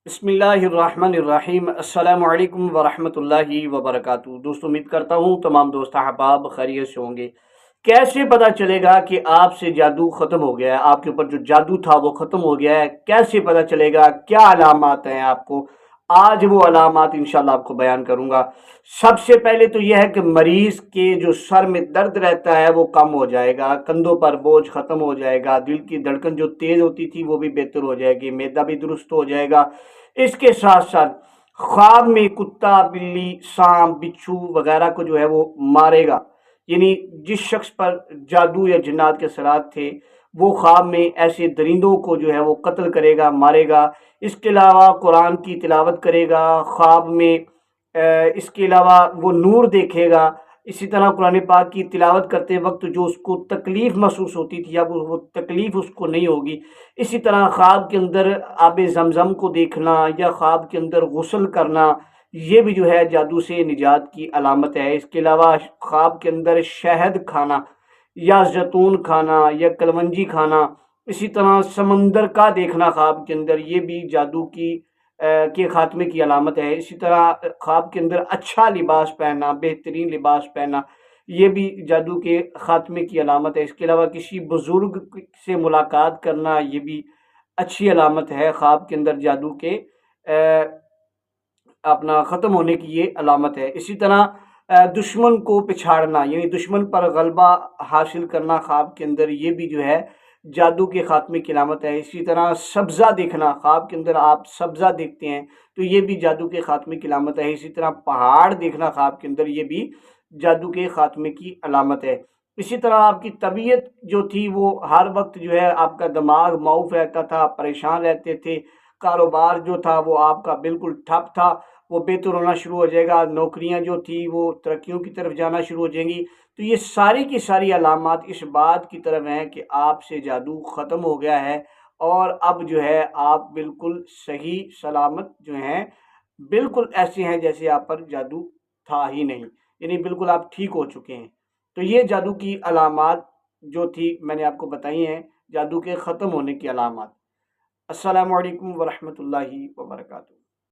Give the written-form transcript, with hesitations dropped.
بسم اللہ الرحمن الرحیم، السلام علیکم ورحمۃ اللہ وبرکاتہ۔ دوستو، امید کرتا ہوں تمام دوست احباب خیریت سے ہوں گے۔ کیسے پتہ چلے گا کہ آپ سے جادو ختم ہو گیا ہے، آپ کے اوپر جو جادو تھا وہ ختم ہو گیا ہے؟ کیسے پتہ چلے گا؟ کیا علامات ہیں آپ کو؟ آج وہ علامات انشاءاللہ آپ کو بیان کروں گا۔ سب سے پہلے تو یہ ہے کہ مریض کے جو سر میں درد رہتا ہے وہ کم ہو جائے گا، کندھوں پر بوجھ ختم ہو جائے گا، دل کی دھڑکن جو تیز ہوتی تھی وہ بھی بہتر ہو جائے گی، معدہ بھی درست ہو جائے گا۔ اس کے ساتھ ساتھ خواب میں کتا، بلی، سانپ، بچھو وغیرہ کو جو ہے وہ مارے گا، یعنی جس شخص پر جادو یا جنات کے اثرات تھے وہ خواب میں ایسے درندوں کو جو ہے وہ قتل کرے گا، مارے گا۔ اس کے علاوہ قرآن کی تلاوت کرے گا خواب میں، اس کے علاوہ وہ نور دیکھے گا۔ اسی طرح قرآن پاک کی تلاوت کرتے وقت جو اس کو تکلیف محسوس ہوتی تھی اب وہ تکلیف اس کو نہیں ہوگی۔ اسی طرح خواب کے اندر آب زمزم کو دیکھنا یا خواب کے اندر غسل کرنا، یہ بھی جو ہے جادو سے نجات کی علامت ہے۔ اس کے علاوہ خواب کے اندر شہد کھانا یا زیتون کھانا یا کلونجی کھانا، اسی طرح سمندر کا دیکھنا خواب کے اندر، یہ بھی جادو کے خاتمے کی علامت ہے۔ اسی طرح خواب کے اندر اچھا لباس پہننا، بہترین لباس پہننا، یہ بھی جادو کے خاتمے کی علامت ہے۔ اس کے علاوہ کسی بزرگ سے ملاقات کرنا، یہ بھی اچھی علامت ہے خواب کے اندر جادو کے اپنا ختم ہونے کی یہ علامت ہے۔ اسی طرح دشمن کو پچھاڑنا، یعنی دشمن پر غلبہ حاصل کرنا خواب کے اندر، یہ بھی جو ہے جادو کے خاتمے کی علامت ہے۔ اسی طرح سبزہ دیکھنا، خواب کے اندر آپ سبزہ دیکھتے ہیں تو یہ بھی جادو کے خاتمے کی علامت ہے۔ اسی طرح پہاڑ دیکھنا خواب کے اندر، یہ بھی جادو کے خاتمے کی علامت ہے۔ اسی طرح آپ کی طبیعت جو تھی وہ ہر وقت جو ہے آپ کا دماغ معوف رہتا تھا، پریشان رہتے تھے، کاروبار جو تھا وہ آپ کا بالکل ٹھپ تھا، وہ بہتر ہونا شروع ہو جائے گا، نوکریاں جو تھی وہ ترقیوں کی طرف جانا شروع ہو جائیں گی۔ تو یہ ساری کی ساری علامات اس بات کی طرف ہیں کہ آپ سے جادو ختم ہو گیا ہے، اور اب جو ہے آپ بالکل صحیح سلامت جو ہیں، بالکل ایسے ہیں جیسے آپ پر جادو تھا ہی نہیں، یعنی بالکل آپ ٹھیک ہو چکے ہیں۔ تو یہ جادو کی علامات جو تھی میں نے آپ کو بتائی ہیں، جادو کے ختم ہونے کی علامات۔ السلام علیکم ورحمۃ اللہ وبرکاتہ۔